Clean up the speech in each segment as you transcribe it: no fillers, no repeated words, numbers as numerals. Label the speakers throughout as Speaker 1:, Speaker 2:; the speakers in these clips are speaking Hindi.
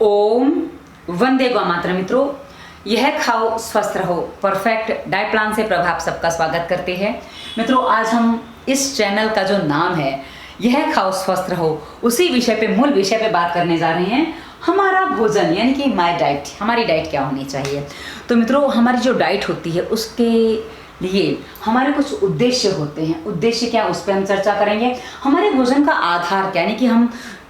Speaker 1: ओम वंदे गौ मातरम। मित्रों, यह खाओ स्वस्थ रहो परफेक्ट डाइट प्लान से प्रभाव सबका स्वागत करते हैं। मित्रों, आज हम इस चैनल का जो नाम है यह खाओ स्वस्थ रहो, उसी विषय पे मूल विषय पे बात करने जा रहे हैं। हमारा भोजन यानी कि माय डाइट, हमारी डाइट क्या होनी चाहिए। तो मित्रों, हमारी जो डाइट होती है उसके लिए हमारे कुछ उद्देश्य होते हैं। उद्देश्य क्या, उस पर हम चर्चा करेंगे। हमारे भोजन का आधार क्या, यानी कि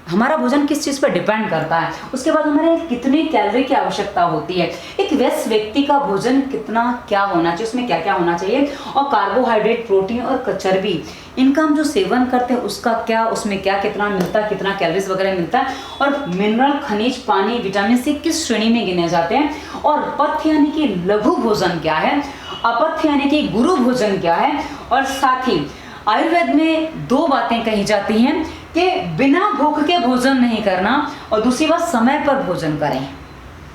Speaker 1: हमारा भोजन किस चीज़ पर डिपेंड करता है। उसके बाद हमारे कितनी कैलोरी की आवश्यकता होती है। एक व्यस्त व्यक्ति का भोजन कितना क्या होना चाहिए, उसमें क्या क्या होना चाहिए, और कार्बोहाइड्रेट, प्रोटीन और चर्बी, इनका हम जो सेवन करते हैं उसका क्या, उसमें क्या कितना मिलता है, कितना कैलोरीज वगैरह मिलता है, और मिनरल, खनिज, पानी, विटामिन सी किस श्रेणी में गिने जाते हैं, और पथ्य यानी कि लघु भोजन क्या है, अपथ्य यानी कि गुरु भोजन क्या है। और साथ ही आयुर्वेद में दो बातें कही जाती हैं कि बिना भूख के भोजन नहीं करना, और दूसरी बात समय पर भोजन करें।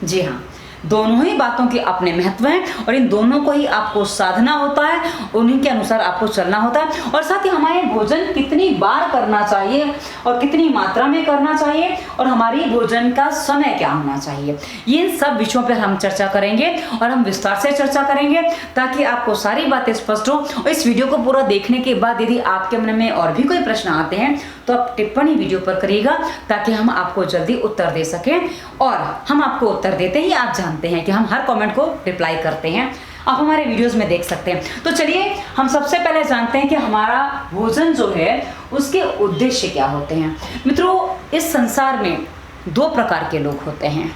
Speaker 1: जी हाँ, दोनों ही बातों के अपने महत्व हैं और इन दोनों को ही आपको साधना होता है, उन्हीं के अनुसार आपको चलना होता है। और साथ ही हमारे भोजन कितनी बार करना चाहिए और कितनी मात्रा में करना चाहिए, और हमारी भोजन का समय क्या होना चाहिए, ये सब विषयों पर हम चर्चा करेंगे और हम विस्तार से चर्चा करेंगे ताकि आपको सारी बातें स्पष्ट हो। और इस वीडियो को पूरा देखने के बाद यदि आपके मन में और भी कोई प्रश्न आते हैं तो आप टिप्पणी वीडियो पर करिएगा ताकि हम आपको जल्दी उत्तर दे सकें। और हम आपको उत्तर देते ही आप जानते हैं कि हम हर कमेंट को रिप्लाई करते हैं, आप हमारे वीडियोस में देख सकते हैं। तो चलिए हम सबसे पहले जानते हैं कि हमारा भोजन जो है उसके उद्देश्य क्या होते हैं। मित्रों, इस संसार में दो प्रकार के लोग होते हैं।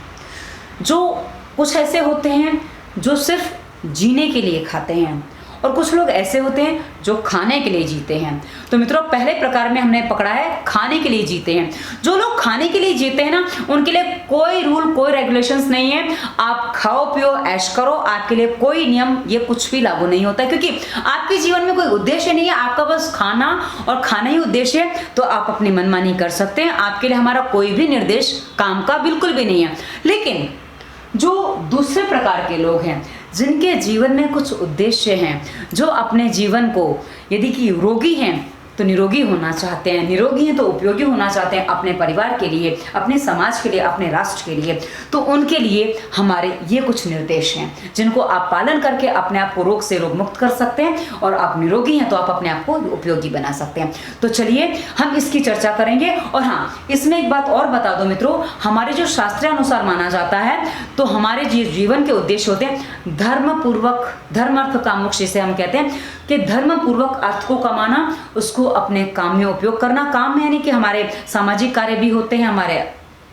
Speaker 1: जो कुछ ऐसे होते हैं जो सिर्फ जीने के लिए खाते हैं, और कुछ लोग ऐसे होते हैं जो खाने के लिए जीते हैं। तो मित्रों, पहले प्रकार में हमने पकड़ा है खाने के लिए जीते हैं। जो लोग खाने के लिए जीते हैं ना, उनके लिए कोई रूल, कोई रेगुलेशंस नहीं है। आप खाओ पियो ऐश करो, आपके लिए कोई नियम ये कुछ भी लागू नहीं होता है, क्योंकि आपके जीवन में कोई उद्देश्य नहीं है, आपका बस खाना और खाना ही उद्देश्य है। तो आप अपनी मनमानी कर सकते हैं, आपके लिए हमारा कोई भी निर्देश काम का बिल्कुल भी नहीं है। लेकिन जो दूसरे प्रकार के लोग हैं जिनके जीवन में कुछ उद्देश्य हैं, जो अपने जीवन को यदि कि रोगी हैं तो निरोगी होना चाहते हैं, निरोगी हैं तो उपयोगी होना चाहते हैं अपने परिवार के लिए, अपने समाज के लिए, अपने राष्ट्र के लिए, तो उनके लिए हमारे ये कुछ निर्देश हैं जिनको आप पालन करके अपने आप को रोग से रोग मुक्त कर सकते हैं, और आप निरोगी हैं तो आप अपने आप को उपयोगी बना सकते हैं। तो चलिए हम इसकी चर्चा करेंगे। और हाँ, इसमें एक बात और बता दो मित्रों, हमारे जो शास्त्रानुसार माना जाता है तो हमारे जीवन के उद्देश्य होते हैं धर्म पूर्वक, धर्म अर्थ काम मोक्ष, जिसे हम कहते हैं कि धर्म पूर्वक अर्थ को कमाना, उसको अपने काम में उपयोग करना। काम में यानी कि हमारे सामाजिक कार्य भी होते हैं, हमारे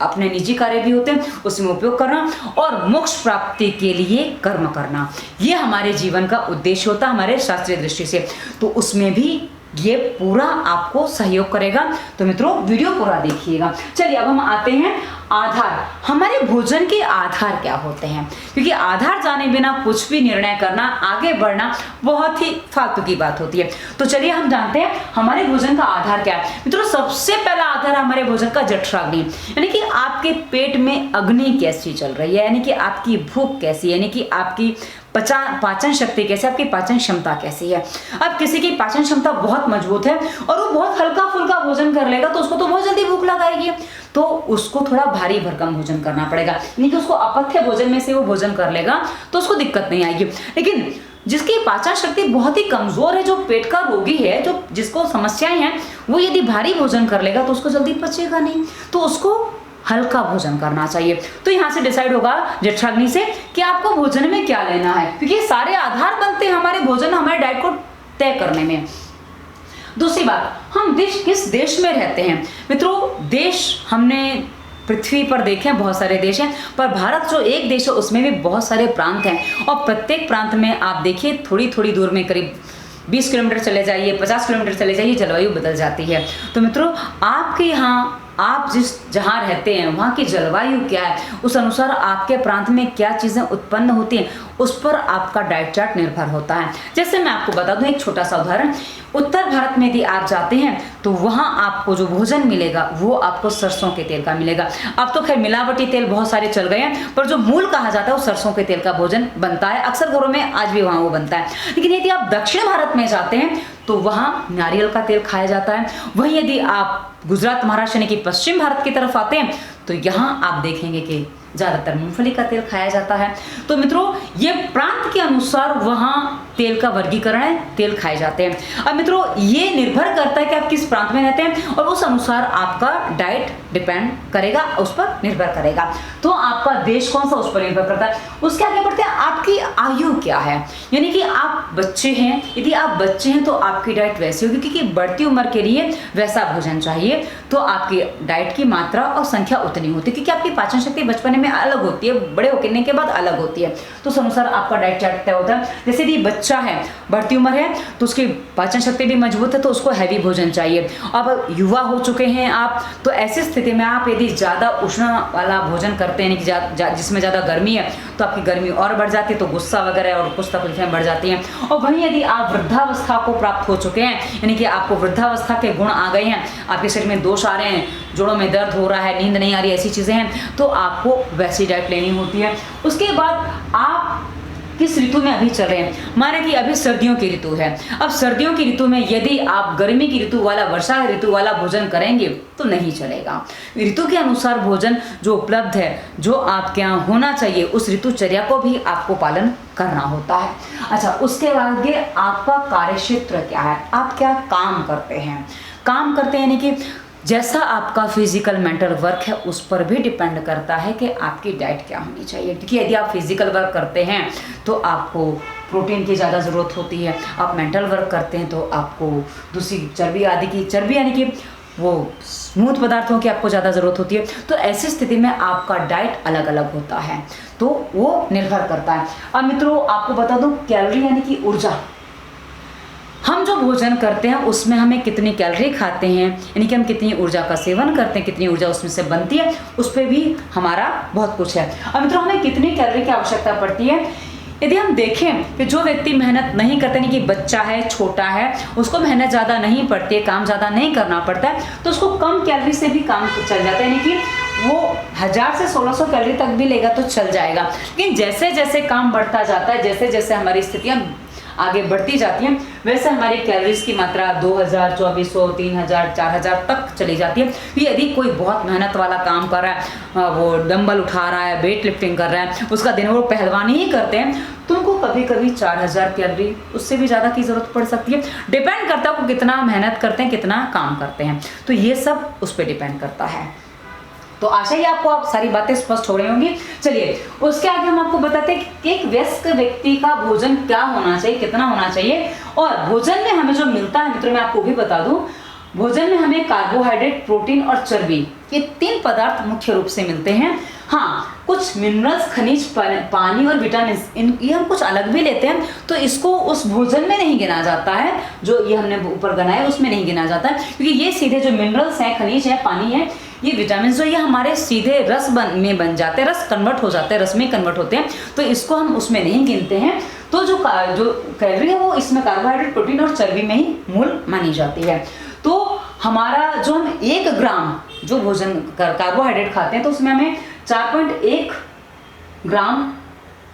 Speaker 1: अपने निजी कार्य भी होते हैं, उसमें उपयोग करना, और मोक्ष प्राप्ति के लिए कर्म करना, ये हमारे जीवन का उद्देश्य होता है हमारे शास्त्रीय दृष्टि से। तो उसमें भी ये पूरा आपको सहयोग करेगा। तो मित्रों, वीडियो पूरा देखिएगा। चलिए अब हम आते हैं आधार, हमारे भोजन के आधार क्या होते हैं, क्योंकि आधार जाने बिना कुछ भी निर्णय करना, आगे बढ़ना बहुत ही फालतू की बात होती है। तो चलिए हम जानते हैं हमारे भोजन का आधार क्या है। मित्रों, सबसे पहला आधार हमारे भोजन का जठराग्नि, यानी कि आपके पेट में अग्नि कैसी चल रही है, यानी कि आपकी भूख कैसी है, यानी कि आपकी पाचन शक्ति कैसे, आपकी पाचन क्षमता कैसी है। अब किसी की पाचन क्षमता बहुत मजबूत है और वो बहुत हल्का फुल्का भोजन कर लेगा तो उसको तो बहुत जल्दी भूख लगाएगी, तो उसको थोड़ा भारी भरकम भोजन करना पड़ेगा, यानी कि उसको अपथ्य भोजन में से वो भोजन कर लेगा तो उसको दिक्कत नहीं आएगी। लेकिन जिसकी पाचन शक्ति बहुत ही कमजोर है, जो पेट का रोगी है, जो जिसको समस्याएं हैं, वो यदि भारी भोजन कर लेगा तो उसको जल्दी पचेगा नहीं, तो उसको हल्का भोजन करना चाहिए। तो यहाँ से डिसाइड होगा जठराग्नि से कि आपको भोजन में क्या लेना है, क्योंकि सारे आधार बनते हैं हमारे भोजन, हमारे डाइट को तय करने में। दूसरी बात, हम किस देश में रहते हैं। मित्रों, देश हमने पृथ्वी पर देखे बहुत सारे देश हैं, पर भारत जो एक देश है उसमें भी बहुत सारे प्रांत हैं, और प्रत्येक प्रांत में आप देखिए थोड़ी थोड़ी दूर में करीब 20 किलोमीटर चले जाइए, 50 किलोमीटर चले जाइए, जलवायु बदल जाती है। तो मित्रों, आपके यहाँ आप जहाँ रहते हैं वहाँ की जलवायु क्या है, उस अनुसार आपके प्रांत में क्या चीज़ें उत्पन्न होती हैं, उस पर आपका डाइट चार्ट निर्भर होता है। जैसे मैं आपको बता दूं एक छोटा सा उदाहरण, उत्तर भारत में यदि आप जाते हैं तो वहाँ आपको जो भोजन मिलेगा वो आपको सरसों के तेल का मिलेगा। अब तो खैर मिलावटी तेल बहुत सारे चल गए हैं, पर जो मूल कहा जाता है वो सरसों के तेल का भोजन बनता है, अक्सर घरों में आज भी वहाँ वो बनता है। लेकिन यदि आप दक्षिण भारत में जाते हैं तो वहाँ नारियल का तेल खाया जाता है। वहीं यदि आप गुजरात, महाराष्ट्र यानी कि पश्चिम भारत की तरफ आते हैं तो यहाँ आप देखेंगे कि ज़्यादातर मूंगफली का तेल खाया जाता है। तो मित्रों, ये प्रांत के अनुसार वहाँ तेल का वर्गीकरण है, तेल खाए जाते हैं। अब मित्रों, ये निर्भर करता है कि आप किस प्रांत में रहते हैं और उस अनुसार आपका डाइट डिपेंड करेगा, उस पर निर्भर करेगा। तो आपका देश कौन सा, उस पर निर्भर करता है। उसके आगे बढ़ते हैं, आपकी आयु क्या है, यानी कि आप बच्चे हैं, यदि आप बच्चे हैं तो आपकी डाइट वैसी होगी, क्योंकि बढ़ती उम्र के लिए वैसा भोजन चाहिए, तो आपकी डाइट की मात्रा और संख्या उतनी होती है, क्योंकि आपकी पाचन शक्ति बचपन में अलग होती है, बड़े होने के बाद अलग होती है। तो उस अनुसार आपका डाइट चार्ट तय होता है। जैसे यदि बच्चा है, बढ़ती उम्र है, तो उसकी पाचन शक्ति भी मजबूत है, तो उसको हैवी भोजन चाहिए। अब युवा हो चुके हैं आप, तो ऐसी स्थिति में आप यदि ज़्यादा उष्ण वाला भोजन करते हैं, जिसमें ज़्यादा गर्मी है, तो आपकी गर्मी और बढ़ जाती है, तो गुस्सा वगैरह और कुछ तकलीफें बढ़ जाती हैं। और वहीं यदि आप वृद्धावस्था को प्राप्त हो चुके हैं, यानी कि आपको वृद्धावस्था के गुण आ गए हैं, आपके शरीर में दोष आ रहे हैं, जोड़ों में दर्द हो रहा है, नींद नहीं आ रही, ऐसी चीज़ें हैं, तो आपको वैसी डाइट लेनी होती है। उसके बाद आप किस ऋतु में अभी चल रहे हैं, माने कि अभी सर्दियों की ऋतु है। अब सर्दियों की ऋतु में यदि आप गर्मी की ऋतु वाला, वर्षा ऋतु वाला भोजन करेंगे तो नहीं चलेगा। ऋतु के अनुसार भोजन जो उपलब्ध है, जो आपके यहाँ होना चाहिए, उस ऋतुचर्या को भी आपको पालन करना होता है। अच्छा, उसके आगे आपका कार्यक्षेत्र क्या है, आप क्या काम करते हैं। काम करते हैं यानी कि जैसा आपका फिजिकल मेंटल वर्क है, उस पर भी डिपेंड करता है कि आपकी डाइट क्या होनी चाहिए। क्योंकि यदि आप फिजिकल वर्क करते हैं तो आपको प्रोटीन की ज़्यादा ज़रूरत होती है, आप मेंटल वर्क करते हैं तो आपको दूसरी चर्बी आदि की, चर्बी यानी कि वो स्मूथ पदार्थों की आपको ज़्यादा ज़रूरत होती है। तो ऐसी स्थिति में आपका डाइट अलग अलग होता है, तो वो निर्भर करता है। अब मित्रों, आपको बता दूँ, कैलोरी यानी कि ऊर्जा, हम जो भोजन करते हैं उसमें हमें कितनी कैलोरी खाते हैं, यानी कि हम कितनी ऊर्जा का सेवन करते हैं, कितनी ऊर्जा उसमें से बनती है, उस पर भी हमारा बहुत कुछ है। अब मित्रों, हमें कितनी कैलोरी की आवश्यकता पड़ती है, यदि हम देखें कि जो व्यक्ति मेहनत नहीं करते, नहीं कि बच्चा है, छोटा है, उसको मेहनत ज़्यादा नहीं पड़ती है, काम ज़्यादा नहीं करना पड़ता है, तो उसको कम कैलोरी से भी काम चल जाता है, यानी कि वो 1000 से 1600 कैलोरी तक भी लेगा तो चल जाएगा। लेकिन जैसे जैसे काम बढ़ता जाता है, जैसे जैसे हमारी स्थितियाँ आगे बढ़ती जाती हैं, वैसे हमारी कैलोरीज की मात्रा 2000, 2400, 3000, 4000 तक चली जाती है। यदि कोई बहुत मेहनत वाला काम कर रहा है, वो डंबल उठा रहा है, वेट लिफ्टिंग कर रहा है, उसका दिन वो पहलवानी ही करते हैं, तो उनको कभी कभी 4000 कैलोरी, उससे भी ज़्यादा की ज़रूरत पड़ सकती है। डिपेंड करता है वो कितना मेहनत करते हैं, कितना काम करते हैं, तो ये सब उस पर डिपेंड करता है। तो आशा ही आपको आप सारी बातें स्पष्ट हो रही होंगी। चलिए, उसके आगे हम आपको बताते हैं कि एक वयस्क व्यक्ति का भोजन क्या होना चाहिए, कितना होना चाहिए, और भोजन में हमें जो मिलता है मित्रों, मैं आपको भी बता दूं, भोजन में हमें कार्बोहाइड्रेट, प्रोटीन और चर्बी, ये 3 पदार्थ मुख्य रूप से मिलते हैं। हाँ, कुछ मिनरल्स, खनिज, पानी और विटामिन, ये हम कुछ अलग भी लेते हैं, तो इसको उस भोजन में नहीं गिना जाता है, जो ये हमने ऊपर गिनाया उसमें नहीं गिना जाता है, क्योंकि ये सीधे जो मिनरल्स हैं, खनिज है, पानी है, ये विटामिन जो ये हमारे सीधे रस में बन जाते हैं, रस कन्वर्ट हो जाते हैं, रस में कन्वर्ट होते हैं, तो इसको हम उसमें नहीं गिनते हैं। तो जो कैलोरी है वो इसमें कार्बोहाइड्रेट, प्रोटीन और चर्बी में ही मूल मानी जाती है। तो हमारा जो हम 1 ग्राम जो भोजन कार्बोहाइड्रेट खाते हैं, तो उसमें हमें 4.1 ग्राम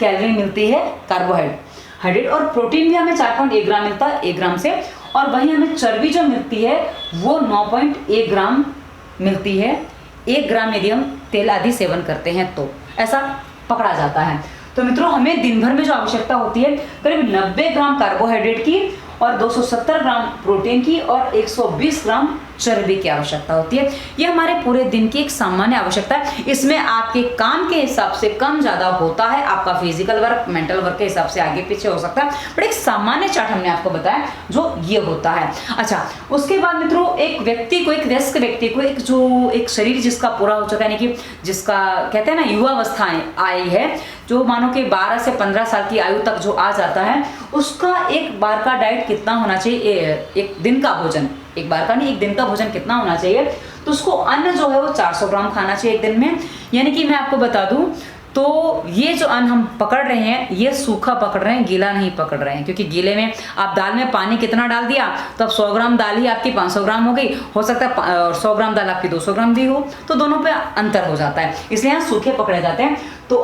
Speaker 1: कैलोरी मिलती है कार्बोहाइड्रेट, और प्रोटीन भी हमें 4.1 ग्राम मिलता है 1 ग्राम से, और वहीं हमें चर्बी जो मिलती है वो 9.1 ग्राम मिलती है 1 ग्राम यदि हम तेल आदि सेवन करते हैं, तो ऐसा पकड़ा जाता है। तो मित्रों, हमें दिन भर में जो आवश्यकता होती है करीब 90 ग्राम कार्बोहाइड्रेट की और 270 ग्राम प्रोटीन की और 120 ग्राम चर्बी की आवश्यकता होती है। ये हमारे पूरे दिन की एक सामान्य आवश्यकता है। इसमें आपके काम के हिसाब से कम ज़्यादा होता है, आपका फिजिकल वर्क, मेंटल वर्क के हिसाब से आगे पीछे हो सकता है, बट एक सामान्य चार्ट हमने आपको बताया जो ये होता है। अच्छा, उसके बाद मित्रों, एक व्यक्ति को, एक वयस्क व्यक्ति को, एक शरीर जिसका पूरा हो चुका है, यानी कि जिसका कहते हैं ना युवावस्था आई है, जो मानो कि 12 से 15 साल की आयु तक जो आ जाता है, उसका एक बार का डाइट कितना होना चाहिए, एक दिन का भोजन, एक बार का नहीं, एक दिन का भोजन कितना होना चाहिए, तो उसको अन्न जो है वो 400 ग्राम खाना चाहिए एक दिन में। यानी कि मैं आपको बता दूं, तो ये जो अन्न हम पकड़ रहे हैं, ये सूखा पकड़ रहे हैं, गीला नहीं पकड़ रहे हैं, क्योंकि गीले में आप दाल में पानी कितना डाल दिया, तो अब 100 ग्राम दाल ही आपकी 500 ग्राम हो गई, हो सकता है और 100 ग्राम दाल आपकी 200 ग्राम भी हो, तो दोनों पे अंतर हो जाता है, इसलिए यहाँ सूखे पकड़े जाते हैं। तो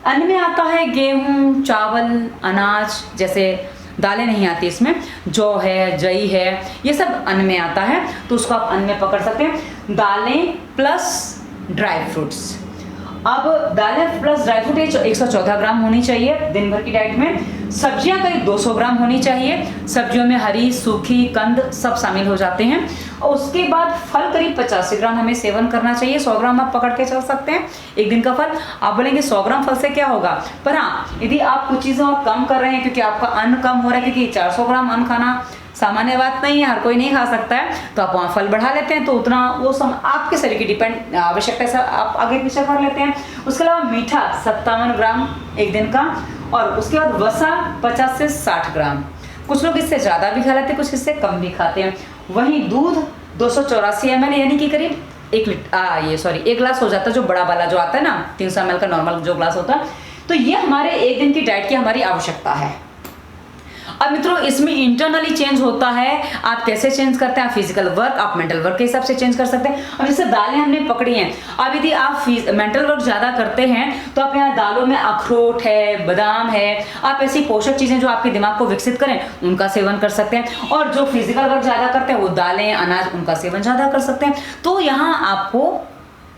Speaker 1: अन्न में आता है गेहूँ, चावल, अनाज, जैसे दालें नहीं आती इसमें, जौ है, जई है, ये सब अन्न में आता है, तो उसको आप अन्न में पकड़ सकते हैं। दालें प्लस ड्राई फ्रूट्स। अब दालें प्लस ड्राई फ्रूट 114 ग्राम होनी चाहिए दिन भर की डाइट में। सब्जियां करीब 200 ग्राम होनी चाहिए। सब्जियों में हरी, सूखी, कंद सब शामिल हो जाते हैं। और उसके बाद फल करीब 85 ग्राम हमें सेवन करना चाहिए। 100 ग्राम आप पकड़ के चल सकते हैं एक दिन का फल। आप बोलेंगे 100 ग्राम फल से क्या होगा, पर हाँ, यदि आप कुछ चीज़ें और कम कर रहे हैं क्योंकि आपका अन्न कम हो रहा है, क्योंकि 400 ग्राम अन्न खाना सामान्य बात नहीं है, हर कोई नहीं खा सकता है, तो आप वहाँ फल बढ़ा लेते हैं, तो उतना वो आपके शरीर की डिपेंड आवश्यकता से आप आगे पीछे कर लेते हैं। उसके अलावा मीठा 57 ग्राम एक दिन का, और उसके बाद वसा 50 से 60 ग्राम। कुछ लोग इससे ज़्यादा भी खा लेते हैं, कुछ इससे कम भी खाते हैं। वहीं दूध 284 ml यानी कि करीब 1 गिलास हो जाता है, जो बड़ा वाला जो आता है ना 300 ml का नॉर्मल जो ग्लास होता है। तो ये हमारे एक दिन की डाइट की हमारी आवश्यकता है। अब मित्रों, इसमें इंटरनली चेंज होता है, आप कैसे चेंज करते हैं, आप फिजिकल वर्क, आप मेंटल वर्क के हिसाब से चेंज कर सकते हैं। अब जैसे दालें हमने पकड़ी हैं, अब यदि आप मेंटल वर्क ज़्यादा करते हैं तो आप यहाँ दालों में अखरोट है, बादाम है, आप ऐसी पोषक चीज़ें जो आपके दिमाग को विकसित करें उनका सेवन कर सकते हैं। और जो फिजिकल वर्क ज़्यादा करते हैं वो दालें, अनाज, उनका सेवन ज़्यादा कर सकते हैं। तो यहाँ आपको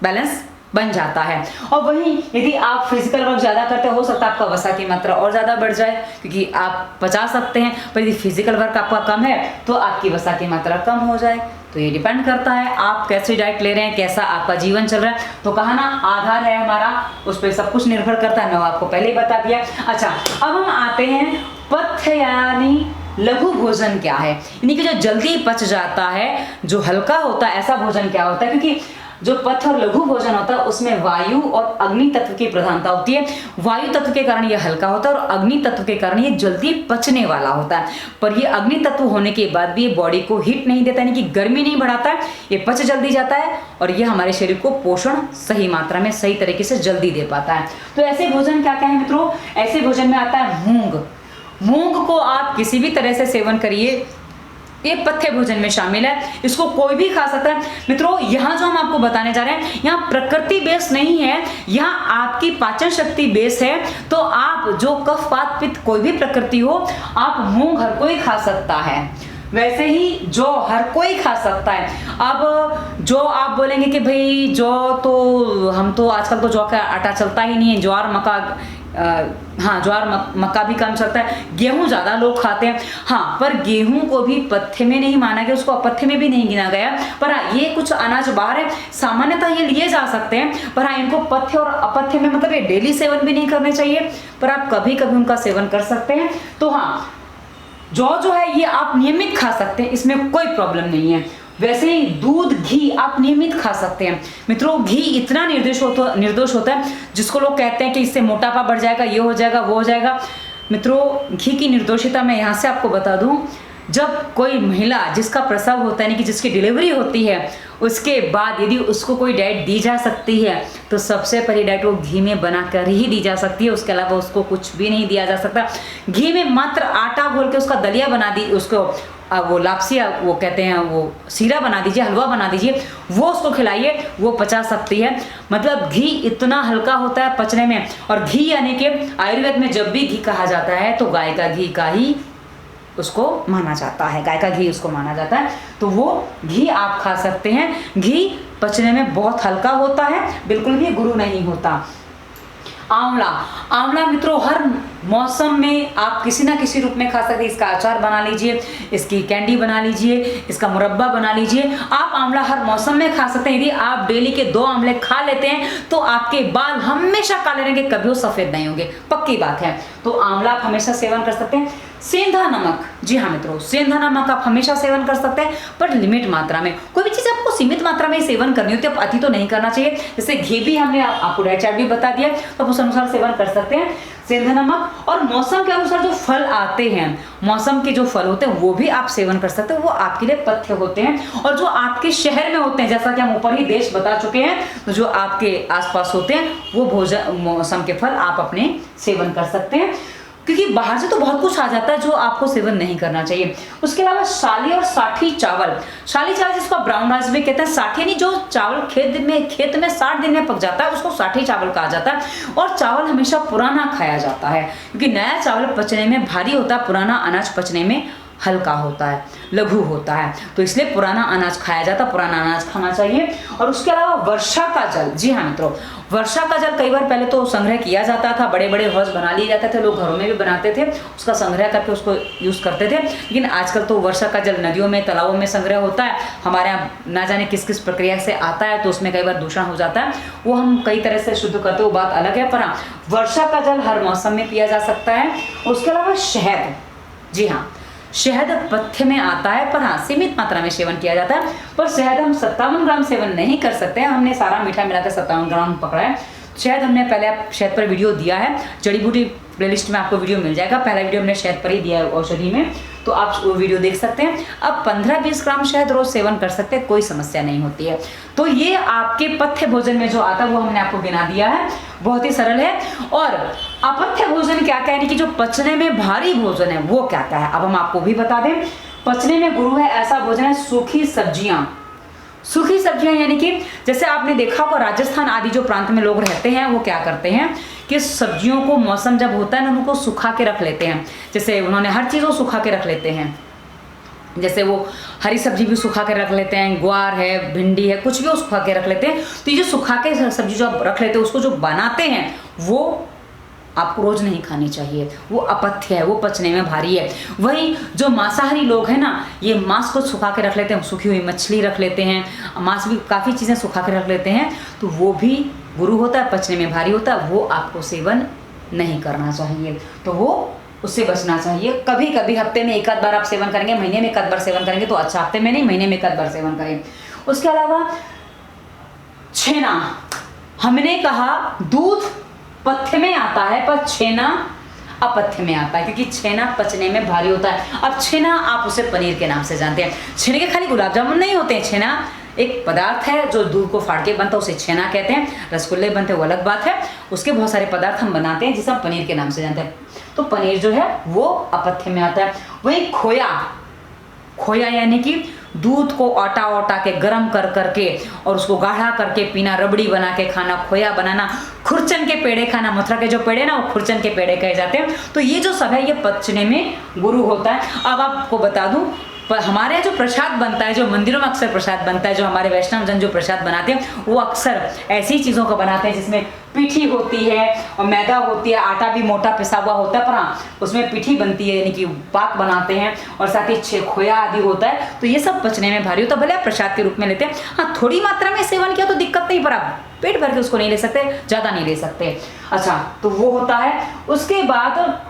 Speaker 1: बैलेंस बन जाता है। और वहीं यदि आप फिजिकल वर्क ज़्यादा करते हो सकता है आपका वसा की मात्रा और ज़्यादा बढ़ जाए, क्योंकि आप पचा सकते हैं, पर यदि फिजिकल वर्क आपका कम है तो आपकी वसा की मात्रा कम हो जाए। तो ये डिपेंड करता है आप कैसी डाइट ले रहे हैं, कैसा आपका जीवन चल रहा है। तो कहा ना, आधार है हमारा, उस पर सब कुछ निर्भर करता है। मैं आपको पहले ही बता दिया। अच्छा, अब हम आते हैं पथ्य यानी लघु भोजन क्या है, यानी कि जो जल्दी पच जाता है, जो हल्का होता है, ऐसा भोजन क्या होता है। क्योंकि जो पथ्य और लघु भोजन होता है उसमें वायु और अग्नि तत्व की प्रधानता होती है। वायु तत्व के कारण ये हल्का होता है और अग्नि तत्व के कारण ये जल्दी पचने वाला होता है। पर ये अग्नि तत्व होने के बाद भी ये बॉडी को हीट नहीं देता, यानी कि गर्मी नहीं बढ़ाता है, ये पच जल्दी जाता है और ये हमारे शरीर को पोषण सही मात्रा में सही तरीके से जल्दी दे पाता है। तो ऐसे भोजन क्या क्या है मित्रों, ऐसे भोजन में आता है मूंग। मूंग को आप किसी भी तरह से सेवन करिए, ये पथ्य भोजन में शामिल है, इसको कोई भी खा सकता है। मित्रों, यहाँ जो हम आपको बताने जा रहे हैं, यहाँ प्रकृति बेस नहीं है, यहाँ आपकी पाचन शक्ति बेस है। तो आप जो कफ वात पित्त कोई भी प्रकृति हो, आप मूंग हर कोई खा सकता है। वैसे ही जौ हर कोई खा सकता है। अब जो आप बोलेंगे कि भाई जौ तो हम तो आजकल तो जौ का आटा चलता ही नहीं है, ज्वार मक्का, हाँ ज्वार मक्का भी कम चलता है, गेहूं ज़्यादा लोग खाते हैं। हाँ, पर गेहूं को भी पथ्य में नहीं माना गया, उसको अपथ्य में भी नहीं गिना गया। पर हाँ, ये कुछ अनाज बाहर है, सामान्यतः ये लिए जा सकते हैं, पर हाँ इनको पथ्य और अपथ्य में मतलब ये डेली सेवन भी नहीं करने चाहिए, पर आप कभी कभी उनका सेवन कर सकते हैं। तो हाँ, जौ जो है ये आप नियमित खा सकते हैं, इसमें कोई प्रॉब्लम नहीं है। वैसे ही दूध, घी आप नियमित खा सकते हैं। मित्रों, घी इतना निर्दोष होता है, जिसको लोग कहते हैं कि इससे मोटापा बढ़ जाएगा, ये हो जाएगा, वो हो जाएगा। मित्रों, घी की निर्दोषिता मैं यहाँ से आपको बता दूं, जब कोई महिला जिसका प्रसव होता है, यानी कि जिसकी डिलीवरी होती है, उसके बाद यदि उसको कोई डाइट दी जा सकती है तो सबसे पहली डाइट वो घी में बनाकर ही दी जा सकती है। उसके अलावा उसको कुछ भी नहीं दिया जा सकता। घी में मात्र आटा घोल के उसका दलिया बना दी, उसको वो लापसी वो कहते हैं, वो सीरा बना दीजिए, हलवा बना दीजिए, वो उसको खिलाइए, वो पचा सकती है। मतलब घी इतना हल्का होता है पचने में। और घी यानी कि आयुर्वेद में जब भी घी कहा जाता है तो गाय का घी का ही उसको माना जाता है, गाय का घी उसको माना जाता है। तो वो घी आप खा सकते हैं। घी पचने में बहुत हल्का होता है, बिल्कुल भी गुरु नहीं होता। आंवला, आंवला मित्रों हर मौसम में आप किसी ना किसी रूप में खा सकते हैं। इसका अचार बना लीजिए, इसकी कैंडी बना लीजिए, इसका मुरब्बा बना लीजिए। आप आंवला हर मौसम में खा सकते हैं। यदि आप डेली के 2 आंवले खा लेते हैं तो आपके बाल हमेशा काले रहेंगे, कभी वो सफेद नहीं होंगे, पक्की बात है। तो आंवला आप हमेशा सेवन कर सकते हैं। सेंधा नमक, जी हाँ मित्रों, सेंधा नमक आप हमेशा सेवन कर सकते हैं, पर लिमिट मात्रा में। कोई भी चीज़ आपको सीमित मात्रा में सेवन करनी होती है, आप अति तो नहीं करना चाहिए। जैसे घी भी हमने आपको डाइट चार्ट भी बता दिया, तो आप उस अनुसार सेवन कर सकते हैं सेंधा नमक। और मौसम के अनुसार जो फल आते हैं, मौसम के जो फल होते हैं वो भी आप सेवन कर सकते हैं, वो आपके लिए पथ्य होते हैं। और जो आपके शहर में होते हैं, जैसा कि हम ऊपर ही देश बता चुके हैं, तो जो आपके आसपास होते हैं वो भोजन, मौसम के फल आप अपने सेवन कर सकते हैं। क्योंकि बाहर से तो बहुत कुछ आ जाता है जो आपको सेवन नहीं करना चाहिए। उसके अलावा शाली और साठी चावल, शाली चावल जिसको ब्राउन राइस भी कहते हैं, साठी यानी जो चावल खेत में 60 दिन में पक जाता है उसको साठी चावल कहा जाता है। और चावल हमेशा पुराना खाया जाता है, क्योंकि नया चावल पचने में भारी होता है, पुराना अनाज पचने में हल्का होता है, लघु होता है, तो इसलिए पुराना अनाज खाया जाता है, पुराना अनाज खाना चाहिए। और उसके अलावा वर्षा का जल, जी हाँ मित्रों, वर्षा का जल कई बार पहले तो संग्रह किया जाता था, बड़े बड़े हौज बना लिए जाते थे, लोग घरों में भी बनाते थे, उसका संग्रह करके उसको यूज़ करते थे। लेकिन आजकल तो वर्षा का जल नदियों में, तालाबों में संग्रह होता है, हमारे यहाँ ना जाने किस किस प्रक्रिया से आता है, तो उसमें कई बार दूषण हो जाता है, वो हम कई तरह से शुद्ध करते, वो बात अलग है। पर हाँ, वर्षा का जल हर मौसम में पिया जा सकता है। उसके अलावा शहद, जी हाँ, शहद पथ्य में आता है, पर हाँ सीमित मात्रा में सेवन किया जाता है। पर शहद हम 57 ग्राम सेवन नहीं कर सकते हैं, हमने सारा मीठा मिलाकर 57 ग्राम पकड़ा है। शहद हमने पहले शहद पर वीडियो दिया है, जड़ी बूटी प्लेलिस्ट में आपको वीडियो मिल जाएगा, पहला वीडियो हमने शहद पर ही दिया है औषधि में, तो आप वो वीडियो देख सकते हैं। अब 15-20 ग्राम शहद रोज सेवन कर सकते हैं, कोई समस्या नहीं होती है। तो ये आपके पथ्य भोजन में जो आता है वो हमने आपको गिना दिया है, बहुत ही सरल है। और अपथ्य भोजन क्या क्या है, यानी कि जो पचने में भारी भोजन है वो क्या क्या है, अब हम आपको भी बता दें। पचने में गुरु है ऐसा भोजन है सूखी सब्जियां। सूखी सब्जियां यानी कि जैसे आपने देखा होगा राजस्थान आदि जो प्रांत में लोग रहते हैं वो क्या करते हैं कि सब्जियों को मौसम जब होता है ना उनको सुखा के रख लेते हैं, जैसे उन्होंने हर चीज़ को सुखा के रख लेते हैं, जैसे वो हरी सब्जी भी सुखा के रख लेते हैं, ग्वार है, भिंडी है, कुछ भी वो सुखा के रख लेते हैं। तो ये जो सुखा के सब्जी जो आप रख लेते हैं उसको जो बनाते हैं वो आपको रोज नहीं खानी चाहिए, वो अपथ्य है, वो पचने में भारी है। वही जो मांसाहारी लोग हैं ना, ये मांस को सुखा के रख लेते हैं, सूखी हुई मछली रख लेते हैं, मांस भी काफ़ी चीज़ें सुखा के रख लेते हैं, तो वो भी गुरु होता है, पचने में भारी होता है, वो आपको सेवन नहीं करना चाहिए, तो वो उससे बचना चाहिए। कभी कभी हफ्ते में एक आध बार आप सेवन करेंगे, महीने में एक आध बार सेवन करेंगे तो अच्छा, हफ्ते में नहीं, महीने में एक आध बार सेवन करें। उसके अलावा छेना, हमने कहा दूध पथ्य में आता है पर छेना अपथ्य में आता है, क्योंकि छेना पचने में भारी होता है। अब छेना आप उसे पनीर के नाम से जानते हैं। छेने के खाली गुलाब जामुन नहीं होते हैं, छेना एक पदार्थ है जो दूध को फाड़ के बनता है, उसे छेना कहते हैं। रसगुल्ले बनते हैं वो अलग बात है, उसके बहुत सारे पदार्थ हम बनाते हैं जिसे हम पनीर के नाम से जानते हैं। तो पनीर जो है वो अपथ्य में आता है। वही खोया, खोया यानी कि दूध को आटा के गरम कर करके और उसको गाढ़ा करके पीना, रबड़ी बना के खाना, खोया बनाना, खुरचन के पेड़े खाना, मथुरा के जो पेड़े ना वो खुरचन के पेड़े कहे जाते हैं। तो ये जो सब है ये पचने में गुरु होता है। अब आपको बता दूं, पर हमारे यहाँ जो प्रसाद बनता है, जो मंदिरों में अक्सर प्रसाद बनता है, जो हमारे वैष्णव जन जो प्रसाद बनाते हैं वो अक्सर ऐसी चीज़ों का बनाते हैं जिसमें पीठी होती है और मैदा होती है, आटा भी मोटा पिसा हुआ होता है, पर हाँ उसमें पीठी बनती है यानी कि पाक बनाते हैं, और साथ ही खोया आदि होता है। तो ये सब पचने में भारी होता है, भले आप प्रसाद के रूप में लेते हैं, हाँ थोड़ी मात्रा में सेवन किया तो दिक्कत नहीं, पर आप पेट भर के उसको नहीं ले सकते, ज़्यादा नहीं ले सकते। अच्छा, तो वो होता है। उसके बाद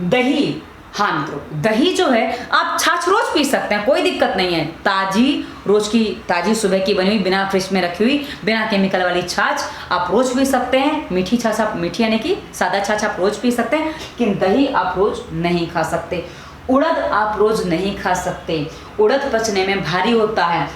Speaker 1: दही, हाँ मित्रों, दही जो है आप छाछ रोज पी सकते हैं, कोई दिक्कत नहीं है। ताजी, रोज की ताजी सुबह की बनी हुई, बिना फ्रिज में रखी हुई, बिना केमिकल वाली छाछ आप रोज पी सकते हैं। मीठी छाछ आप, मीठी यानी कि सादा छाछ आप रोज पी सकते हैं, लेकिन दही आप रोज नहीं खा सकते। उड़द आप रोज नहीं खा सकते, उड़द पचने में भारी होता है।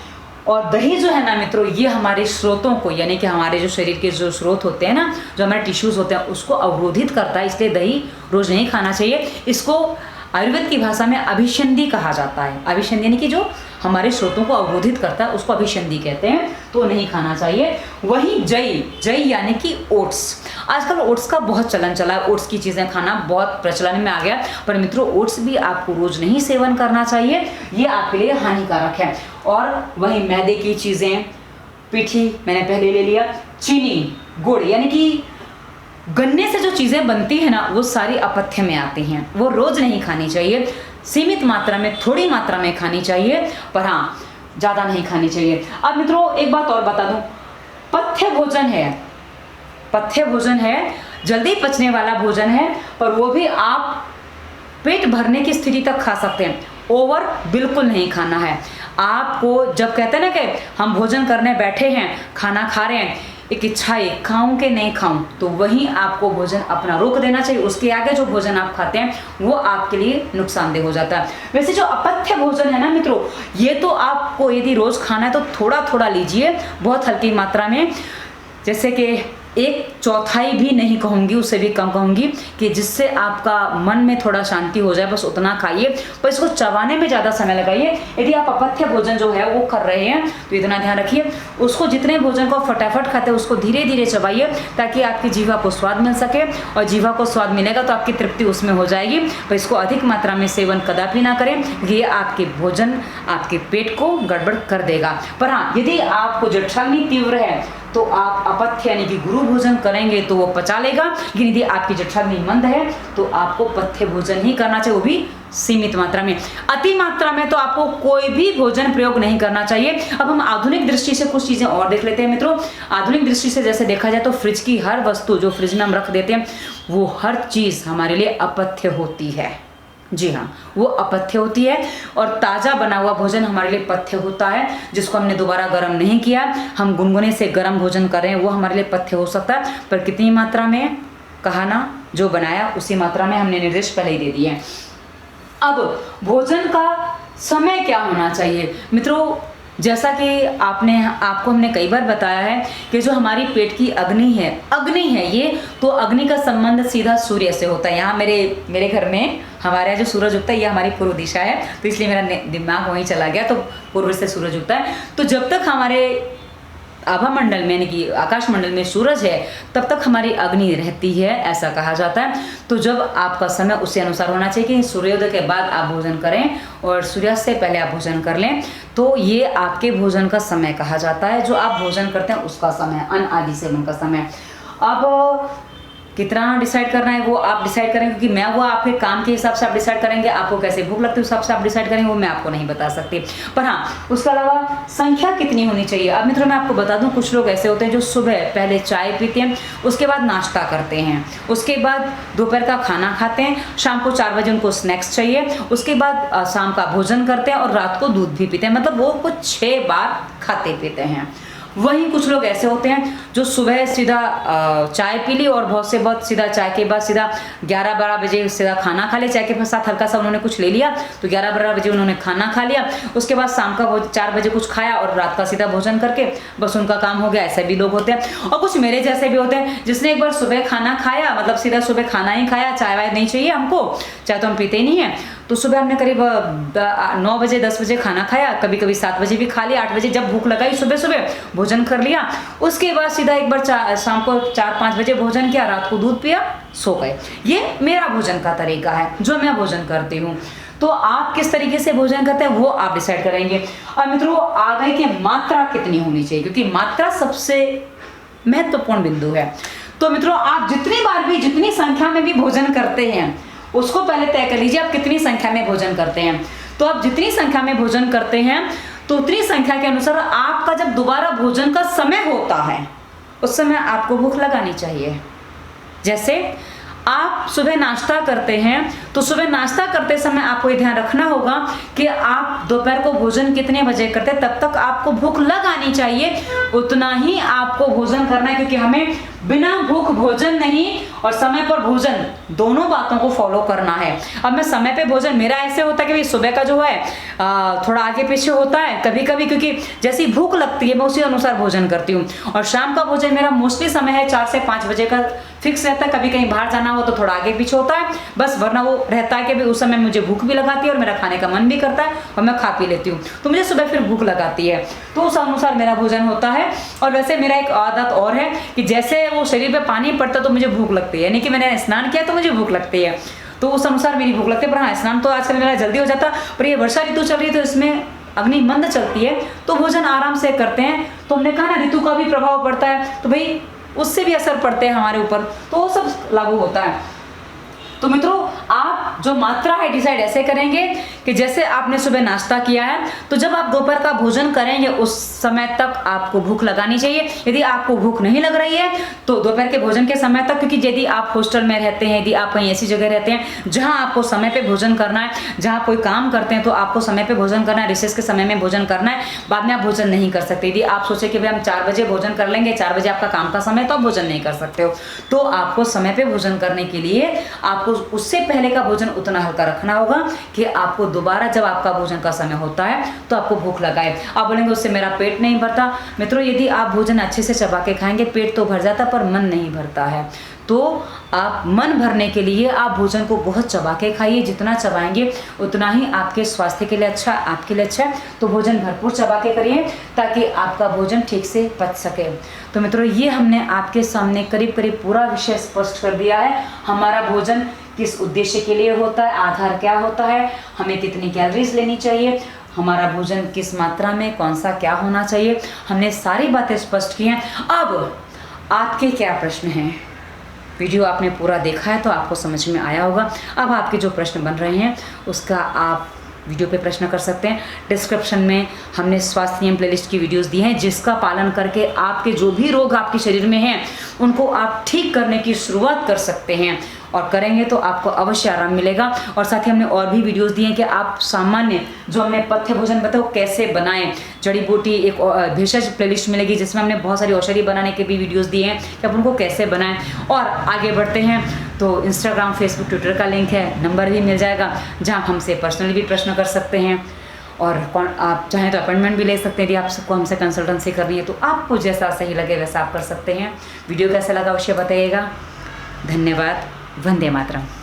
Speaker 1: और दही जो है ना मित्रों, ये हमारे स्रोतों को, यानी कि हमारे जो शरीर के जो स्रोत होते हैं ना, जो हमारे टिश्यूज होते हैं उसको अवरोधित करता है, इसलिए दही रोज नहीं खाना चाहिए। इसको आयुर्वेद की भाषा में अभिसंधि कहा जाता है। अभिसंधि यानी कि जो हमारे स्रोतों को अवरोधित करता है उसको अभिसंधि कहते हैं, तो नहीं खाना चाहिए। वही जई, जई यानी कि ओट्स, आजकल ओट्स का बहुत चलन चला है, ओट्स की चीज़ें खाना बहुत प्रचलन में आ गया, पर मित्रों ओट्स भी आपको रोज नहीं सेवन करना चाहिए, ये आपके लिए हानिकारक है। और वही मैदे की चीज़ें, पीठी मैंने पहले ले लिया, चीनी, गुड़ यानी कि गन्ने से जो चीज़ें बनती है ना वो सारी अपथ्य में आती हैं, वो रोज नहीं खानी चाहिए, सीमित मात्रा में, थोड़ी मात्रा में खानी चाहिए, पर हाँ ज़्यादा नहीं खानी चाहिए। अब मित्रों एक बात और बता दूं, पथ्य भोजन है, पथ्य भोजन है, जल्दी पचने वाला भोजन है, पर वो भी आप पेट भरने की स्थिति तक खा सकते हैं, ओवर बिल्कुल नहीं खाना है। आपको जब कहते हैं ना कि हम भोजन करने बैठे हैं, खाना खा रहे हैं, एक इच्छा है खाऊं कि नहीं खाऊं, तो वहीं आपको भोजन अपना रोक देना चाहिए। उसके आगे जो भोजन आप खाते हैं वो आपके लिए नुकसानदेह हो जाता है। वैसे जो अपथ्य भोजन है ना मित्रों, ये तो आपको यदि रोज खाना है तो थोड़ा थोड़ा लीजिए, बहुत हल्की मात्रा में, जैसे कि एक चौथाई भी नहीं कहूँगी, उससे भी कम कहूँगी, कि जिससे आपका मन में थोड़ा शांति हो जाए, बस उतना खाइए, पर इसको चबाने में ज़्यादा समय लगाइए। यदि आप अपथ्य भोजन जो है वो कर रहे हैं तो इतना ध्यान रखिए, उसको जितने भोजन को फटाफट खाते हैं उसको धीरे धीरे चबाइए, ताकि आपकी जीवा को स्वाद मिल सके, और जीवा को स्वाद मिलेगा तो आपकी तृप्ति उसमें हो जाएगी। पर इसको अधिक मात्रा में सेवन कदापि ना करें, ये आपके भोजन, आपके पेट को गड़बड़ कर देगा। पर हाँ, यदि आपको जठराग्नि तीव्र है तो आप अपथ्य यानी कि गुरु भोजन करेंगे तो वो पचा लेगा, लेकिन यदि आपकी जठराग्नि मंद है तो आपको पथ्य भोजन ही करना चाहिए, वो भी सीमित मात्रा में। अति मात्रा में तो आपको कोई भी भोजन प्रयोग नहीं करना चाहिए। अब हम आधुनिक दृष्टि से कुछ चीजें और देख लेते हैं मित्रों। आधुनिक दृष्टि से जैसे देखा जाए तो फ्रिज की हर वस्तु जो फ्रिज में हम रख देते हैं वो हर चीज हमारे लिए अपथ्य होती है। जी हाँ, वो अपथ्य होती है, और ताज़ा बना हुआ भोजन हमारे लिए पथ्य होता है, जिसको हमने दोबारा गर्म नहीं किया, हम गुनगुने से गर्म भोजन कर रहे हैं, वो हमारे लिए पथ्य हो सकता है। पर कितनी मात्रा में, कहा ना, जो बनाया उसी मात्रा में, हमने निर्देश पहले ही दे दिए। अब भोजन का समय क्या होना चाहिए मित्रों? जैसा कि आपको हमने कई बार बताया है कि जो हमारी पेट की अग्नि है ये, तो अग्नि का संबंध सीधा सूर्य से होता है। यहाँ मेरे घर में हमारे यहाँ जो सूरज उगता है ये हमारी पूर्व दिशा है, तो इसलिए मेरा दिमाग वहीं चला गया, तो पूर्व से सूरज उगता है। तो जब तक हमारे आभा मंडल में यानी कि आकाश मंडल में सूरज है तब तक हमारी अग्नि रहती है, ऐसा कहा जाता है। तो जब आपका समय उसी अनुसार होना चाहिए कि सूर्योदय के बाद आप भोजन करें और सूर्यास्त से पहले आप भोजन कर लें, तो ये आपके भोजन का समय कहा जाता है, जो आप भोजन करते हैं उसका समय, अन्न आदि सेवन का समय। अब कितना डिसाइड करना है वो आप डिसाइड करेंगे, क्योंकि मैं वो आपके काम के हिसाब से आप डिसाइड करेंगे, आपको कैसे भूख लगती है उस हिसाब से आप डिसाइड करेंगे, वो मैं आपको नहीं बता सकती। पर हाँ, उसके अलावा संख्या कितनी होनी चाहिए। अब मित्रों मैं आपको बता दूं, कुछ लोग ऐसे होते हैं जो सुबह पहले चाय पीते हैं, उसके बाद नाश्ता करते हैं, उसके बाद दोपहर का खाना खाते हैं, शाम को 4 बजे उनको स्नैक्स चाहिए, उसके बाद शाम का भोजन करते हैं और रात को दूध भी पीते हैं, मतलब वो कुछ 6 बार खाते पीते हैं। वहीं कुछ लोग ऐसे होते हैं जो सुबह सीधा चाय पी ली और बहुत से बहुत सीधा चाय के बाद सीधा 11-12 बजे सीधा खाना खा लिया, चाय के साथ हल्का सा उन्होंने कुछ ले लिया, तो 11-12 बजे उन्होंने खाना खा लिया, उसके बाद शाम का 4 बजे कुछ खाया और रात का सीधा भोजन करके बस उनका काम हो गया। ऐसे भी लोग होते हैं। और कुछ मेरे जैसे भी होते हैं जिसने एक बार सुबह खाना खाया, मतलब सीधा सुबह खाना ही खाया, चाय वाय नहीं चाहिए हमको, चाय तो हम पीते ही नहीं है, तो सुबह हमने करीब 9 बजे 10 बजे खाना खाया, कभी कभी 7 बजे भी खा लिया, 8 बजे जब भूख लगाई सुबह सुबह भोजन कर लिया, उसके बाद सीधा एक बार शाम को 4-5 बजे भोजन किया, रात को दूध पिया, सो गए। ये मेरा भोजन का तरीका है जो मैं भोजन करती हूँ। तो आप किस तरीके से भोजन करते हैं वो आप डिसाइड करेंगे। और मित्रों आ गए कि मात्रा कितनी होनी चाहिए, क्योंकि मात्रा सबसे महत्वपूर्ण बिंदु है। तो मित्रों आप जितनी बार भी जितनी संख्या में भी भोजन करते हैं उसको पहले तय कर लीजिए आप कितनी संख्या में भोजन करते हैं। तो आप जितनी संख्या में भोजन करते हैं तो उतनी संख्या के अनुसार आपका जब दोबारा भोजन का समय होता है उस समय आपको भूख लगानी चाहिए। जैसे आप सुबह नाश्ता करते हैं तो सुबह नाश्ता करते समय आपको ये ध्यान रखना होगा कि आप दोपहर को भोजन कितने बजे करते हैं, तब तक आपको भूख लगानी चाहिए, उतना ही आपको भोजन करना है, क्योंकि हमें बिना भूख भोजन नहीं और समय पर भोजन दोनों बातों को फॉलो करना है। अब मैं समय पे भोजन मेरा ऐसे होता है कि भाई सुबह का जो है थोड़ा आगे पीछे होता है कभी कभी, क्योंकि जैसी भूख लगती है मैं उसी अनुसार भोजन करती हूँ। और शाम का भोजन मेरा मोस्टली समय है 4 से 5 बजे का फिक्स रहता है, कभी कहीं बाहर जाना हो तो थोड़ा आगे पीछे होता है बस, वरना वो रहता है कि भाई उस समय मुझे भूख भी लगाती है और मेरा खाने का मन भी करता है और मैं खा पी लेती हूँ, तो मुझे सुबह फिर भूख लगाती है, तो उस अनुसार मेरा भोजन होता है। और वैसे मेरा एक आदत और है कि जैसे वो शरीर पे पानी पड़ता तो मुझे भूख लगती है, यानी कि मैंने स्नान किया तो मुझे भूख लगती है, तो उस अनुसार मेरी भूख लगती है। पर हाँ, स्नान तो आजकल मेरा जल्दी हो जाता, पर ये वर्षा ऋतु चल रही है तो इसमें अग्नि मंद चलती है तो भोजन आराम से करते हैं। तो हमने कहा ना ऋतु का भी प्रभाव पड़ता है, तो भाई उससे भी असर पड़ते हैं हमारे ऊपर, तो वो सब लागू होता है। तो मित्रों आप जो मात्रा है डिसाइड ऐसे करेंगे कि जैसे आपने सुबह नाश्ता किया है तो जब आप दोपहर का भोजन करेंगे उस समय तक आपको भूख लगानी चाहिए। यदि आपको भूख नहीं लग रही है तो दोपहर के भोजन के समय तक, क्योंकि यदि आप हॉस्टल में रहते हैं, यदि आप कहीं ऐसी जगह रहते हैं जहां आपको समय पे भोजन करना है, जहां कोई काम करते हैं तो आपको समय पे भोजन करना है, रिसेस के समय में भोजन करना है, बाद में आप भोजन नहीं कर सकते। यदि आप सोचे कि भाई हम 4 बजे भोजन कर लेंगे, 4 बजे आपका काम का समय, तो आप भोजन नहीं कर सकते हो। तो आपको समय पे भोजन करने के लिए आपको उससे पहले का भोजन उतना हल्का रखना होगा कि आपको दोबारा जब आपका भोजन का समय होता है तो आपको भूख लगाए। आप बोलेंगे उससे मेरा पेट नहीं भरता। मित्रों, यदि आप भोजन अच्छे से चबा के खाएंगे पेट तो भर जाता पर मन नहीं भरता है। तो आप मन भरने के लिए आप भोजन को बहुत चबा के खाइए। जितना चबाएंगे उतना ही आपके स्वास्थ्य के लिए अच्छा, आपके लिए अच्छा है। तो भोजन भरपूर चबा के करिए ताकि आपका भोजन ठीक से पच सके। तो मित्रों, ये हमने आपके सामने करीब करीब पूरा विषय स्पष्ट कर दिया है। हमारा भोजन किस उद्देश्य के लिए होता है, आधार क्या होता है, हमें कितनी कैलोरीज लेनी चाहिए, हमारा भोजन किस मात्रा में कौन सा क्या होना चाहिए, हमने सारी बातें स्पष्ट की हैं। अब आपके क्या प्रश्न हैं? वीडियो आपने पूरा देखा है तो आपको समझ में आया होगा। अब आपके जो प्रश्न बन रहे हैं उसका आप वीडियो पे प्रश्न कर सकते हैं। डिस्क्रिप्शन में हमने स्वास्थ्य नियम प्लेलिस्ट की वीडियोस दी हैं जिसका पालन करके आपके जो भी रोग आपके शरीर में हैं उनको आप ठीक करने की शुरुआत कर सकते हैं, और करेंगे तो आपको अवश्य आराम मिलेगा। और साथ ही हमने और भी वीडियोस दिए हैं कि आप सामान्य जो हमने पथ्य भोजन बताओ कैसे बनाएं। जड़ी बूटी एक भेषज प्लेलिस्ट मिलेगी जिसमें हमने बहुत सारी औषधि बनाने के भी वीडियोस दिए हैं कि आप उनको कैसे बनाएं। और आगे बढ़ते हैं तो इंस्टाग्राम, फेसबुक, ट्विटर का लिंक है, नंबर भी मिल जाएगा जहाँ हमसे पर्सनली भी प्रश्न कर सकते हैं। और आप चाहें तो अपॉइंटमेंट भी ले सकते हैं यदि आपको हमसे कंसल्टेंसी करनी है। तो आपको जैसा सही लगे वैसा आप कर सकते हैं। वीडियो कैसा लगा अवश्य बताइएगा। धन्यवाद। वंदे मातरम।